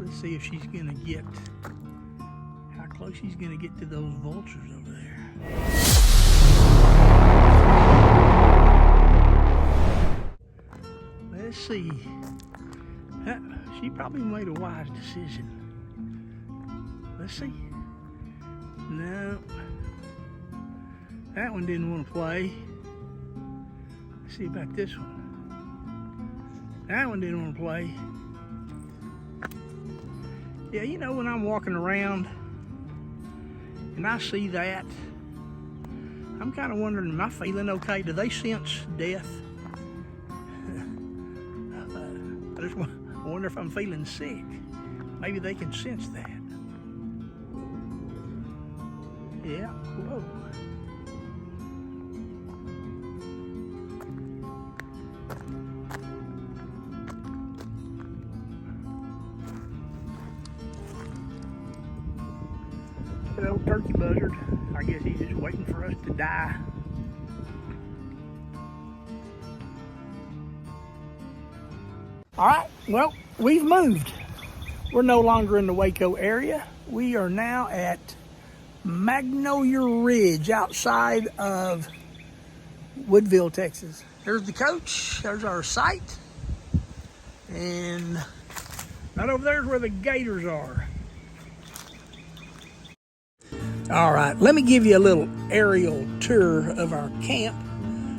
Let's see if she's gonna get, how close she's gonna get to those vultures over there. Let's see. She probably made a wise decision. Let's see. No. That one didn't want to play. Let's see about this one. That one didn't want to play. Yeah, you know, when I'm walking around and I see that, I'm kind of wondering, am I feeling okay? Do they sense death? I just wonder if I'm feeling sick. Maybe they can sense that. Yeah, whoa. That old turkey buzzard, I guess he's just waiting for us to die. All right, well, we've moved. We're no longer in the Waco area. We are now at Magnolia Ridge outside of Woodville, Texas. There's the coach, there's our site, and right over there is where the gators are. All right, let me give you a little aerial tour of our camp.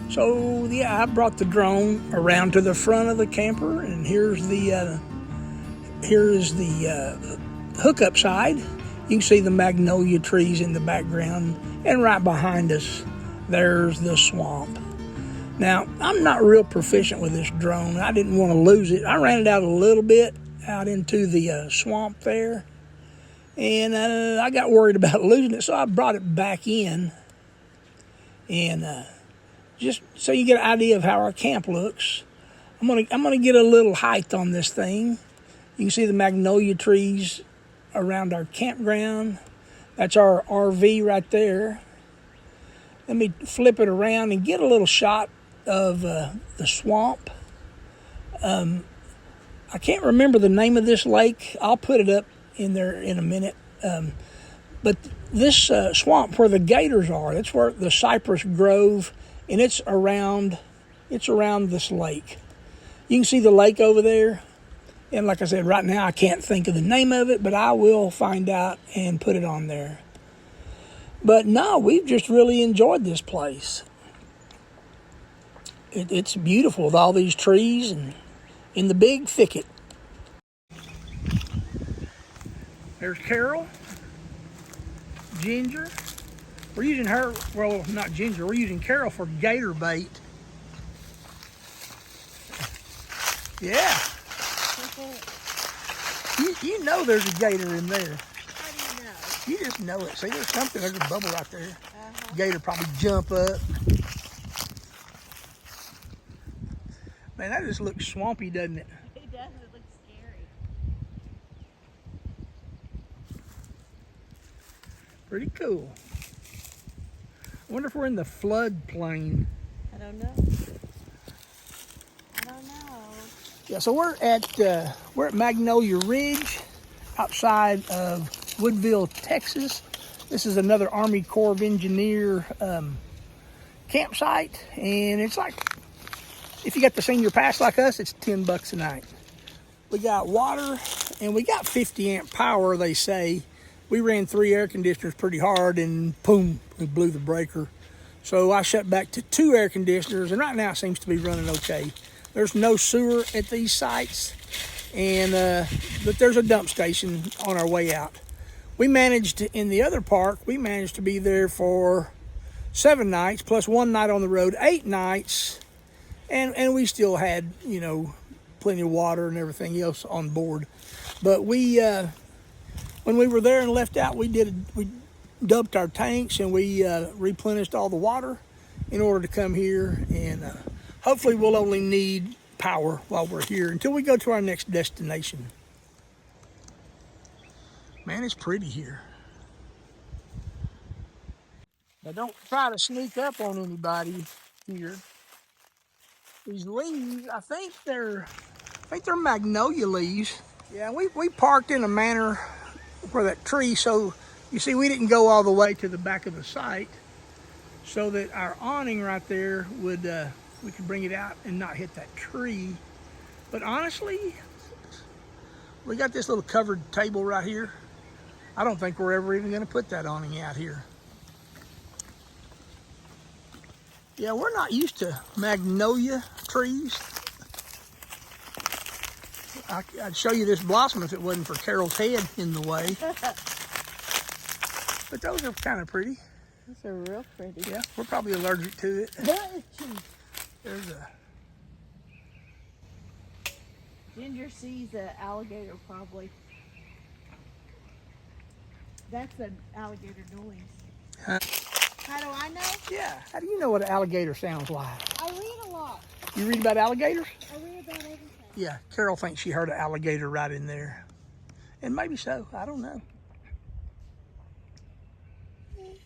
So yeah, I brought the drone around to the front of the camper, and here's the hookup side. You can see the magnolia trees in the background, and right behind us, there's the swamp. Now, I'm not real proficient with this drone. I didn't want to lose it. I ran it out a little bit out into the swamp there, and I got worried about losing it, so I brought it back in, and just so you get an idea of how our camp looks, I'm gonna get a little height on this thing. You can see the magnolia trees around our campground. That's our RV right there. Let me flip it around and get a little shot of the swamp. I can't remember the name of this lake. I'll put it up in there in a minute. But this swamp where the gators are, that's where the cypress grove, and it's around this lake. You can see the lake over there. And like I said, right now I can't think of the name of it, but I will find out and put it on there. But no, we've just really enjoyed this place. It's beautiful with all these trees and in the big thicket. There's Carol, Ginger. We're using her, well, not Ginger, we're using Carol for gator bait. Yeah. You know there's a gator in there. How do you know? You just know it. See, there's something, there's a bubble right there. Gator probably jump up. Man, that just looks swampy, doesn't it? It does. It looks scary. Pretty cool. I wonder if we're in the flood plain. I don't know. Yeah, so we're at Magnolia Ridge, outside of Woodville, Texas. This is another Army Corps of Engineer campsite, and it's like, if you got the senior pass like us, it's $10 a night. We got water, and we got 50 amp power, they say. We ran 3 air conditioners pretty hard, and boom, we blew the breaker. So I shut back to 2 air conditioners, and right now it seems to be running okay. There's no sewer at these sites, and but there's a dump station on our way out. We managed, in the other park, we managed to be there for 7 nights, plus 1 night on the road, 8 nights, and we still had, you know, plenty of water and everything else on board. But we, when we were there and left out, we dumped our tanks, and we replenished all the water in order to come here, and hopefully we'll only need power while we're here until we go to our next destination. Man, it's pretty here. Now don't try to sneak up on anybody here. These leaves, I think they're magnolia leaves. Yeah, we parked in a manner where that tree, so you see we didn't go all the way to the back of the site so that our awning right there would, we could bring it out and not hit that tree. But honestly, we got this little covered table right here. I don't think we're ever even gonna put that awning out here. Yeah, we're not used to magnolia trees. I'd show you this blossom if it wasn't for Carol's head in the way. But those are kind of pretty. These are real pretty. Yeah, we're probably allergic to it. There's a... Ginger sees an alligator probably. That's an alligator noise. Huh? How do I know? Yeah, how do you know what an alligator sounds like? I read a lot. You read about alligators? I read about everything. Yeah, Carol thinks she heard an alligator right in there. And maybe so, I don't know.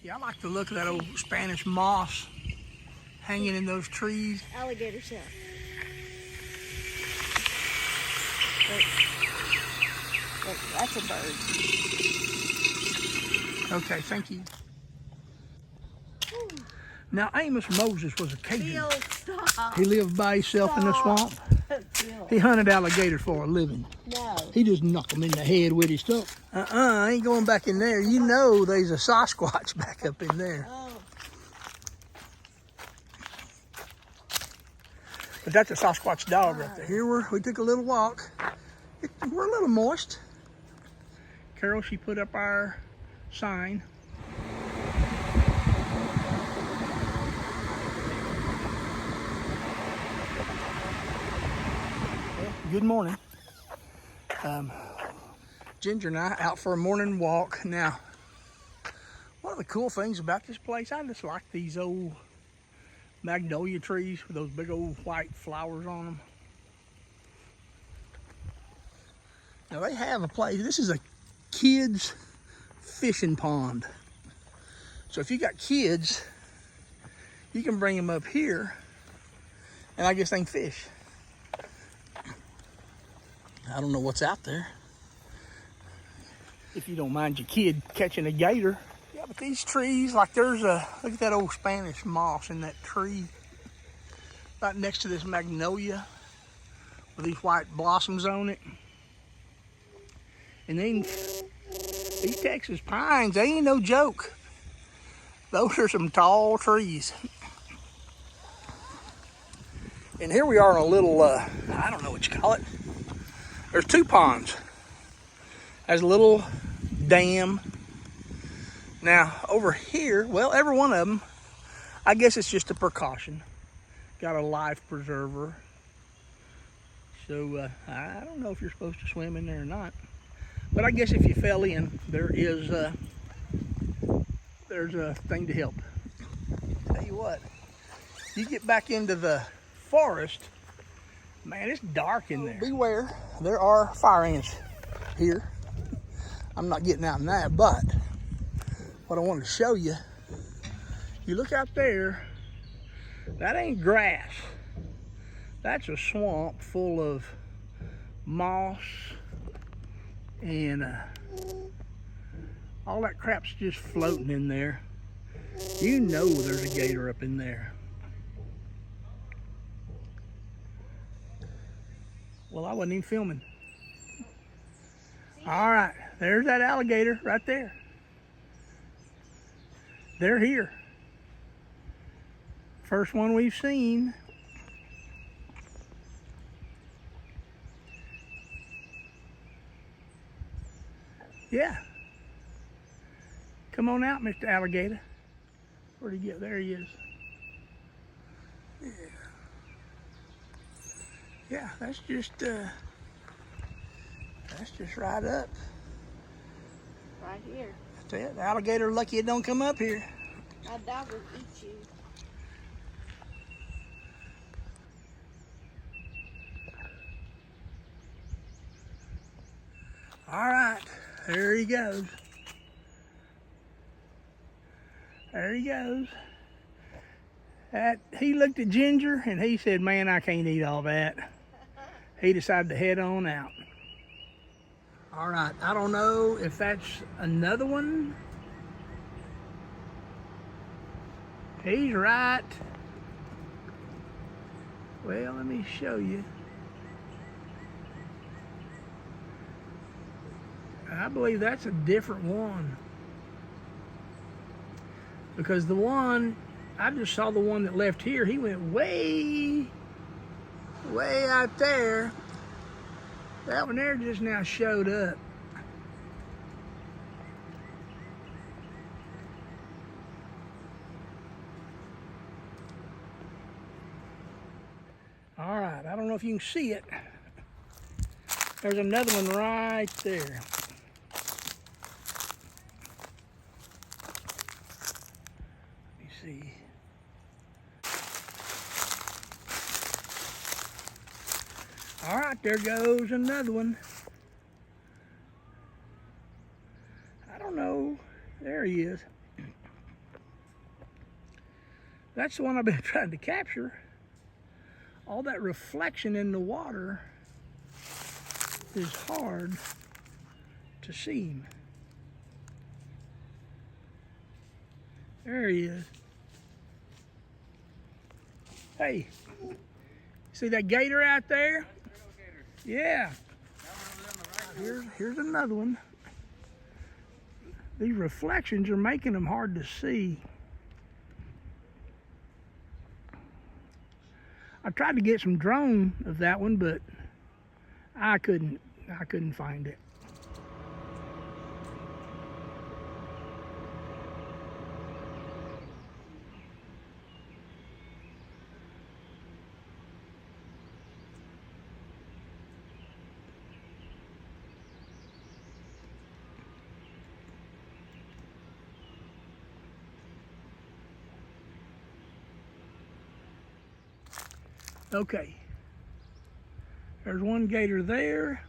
Yeah, I like the look of that old Spanish moss hanging in those trees. Alligator sound. Look, that's a bird. Okay, thank you. Now, Amos Moses was a Cajun. Bill, stop. He lived by himself in the swamp. Bill. He hunted alligators for a living. No. He just knocked them in the head with his stuff. I ain't going back in there. You know there's a Sasquatch back up in there. Oh. But that's a Sasquatch dog right there. Here we took a little walk. We're a little moist. Carol, she put up our sign. Well, good morning. Ginger and I out for a morning walk. Now, one of the cool things about this place, I just like these old magnolia trees with those big old white flowers on them. Now they have a place. This is a kids fishing pond. So if you got kids, you can bring them up here and I guess they can fish. I don't know what's out there. If you don't mind your kid catching a gator. Yeah, but these trees, like there's a, look at that old Spanish moss in that tree right next to this magnolia with these white blossoms on it. And then these Texas pines, they ain't no joke. Those are some tall trees. And here we are in a little, I don't know what you call it. There's two ponds. There's a little dam. Now over here, well, every one of them, I guess it's just a precaution. Got a life preserver. So I don't know if you're supposed to swim in there or not. But I guess if you fell in, there's a thing to help. Tell you what, you get back into the forest, man, it's dark in there. Beware, there are fire ants here. I'm not getting out in that, but what I wanted to show you, you look out there, that ain't grass. That's a swamp full of moss and all that crap's just floating in there. You know there's a gator up in there. Well, I wasn't even filming. All right, there's that alligator right there. They're here. First one we've seen. Yeah. Come on out, Mr. Alligator. Where'd he get? There he is. Yeah. Yeah, that's just right up. Right here. That's it. The alligator lucky it don't come up here. That dog will eat you. All right, there he goes. There he goes. He looked at Ginger and he said, man, I can't eat all that. He decided to head on out. All right, I don't know if that's another one. He's right. Well, let me show you. I believe that's a different one. Because the one, I just saw the one that left here, he went way out there. That one there just now showed up. All right, I don't know if you can see it. There's another one right there. Let me see. All right, there goes another one. I don't know. There he is. That's the one I've been trying to capture. All that reflection in the water is hard to see him. There he is. Hey, see that gator out there? Yeah. Here's another one. These reflections are making them hard to see. I tried to get some drone of that one, but I couldn't find it. Okay, there's one gator there,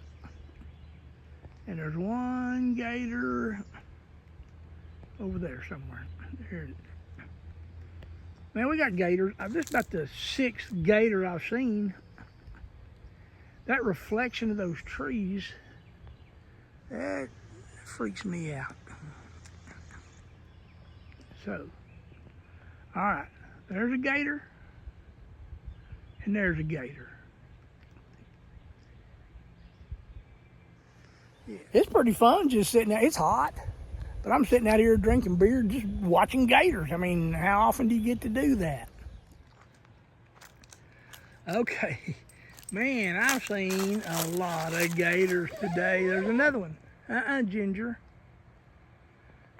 and there's one gator over there somewhere. There. Man, we got gators. This is about the 6th gator I've seen. That reflection of those trees, that freaks me out. So, all right, there's a gator. And there's a gator. Yeah. It's pretty fun just sitting out. It's hot, but I'm sitting out here drinking beer, just watching gators. I mean, how often do you get to do that? Okay, man, I've seen a lot of gators today. There's another one. Ginger.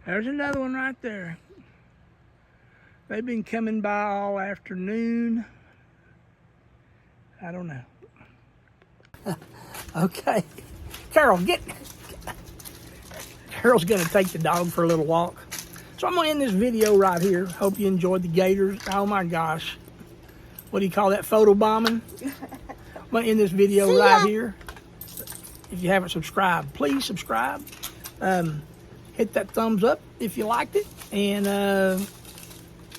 There's another one right there. They've been coming by all afternoon. I don't know. Okay. Carol, Carol's gonna take the dog for a little walk. So I'm gonna end this video right here. Hope you enjoyed the gators. Oh my gosh. What do you call that, photo bombing? I'm gonna end this video right here. If you haven't subscribed, please subscribe. Hit that thumbs up if you liked it. And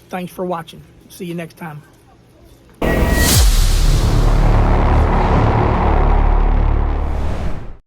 thanks for watching. See you next time.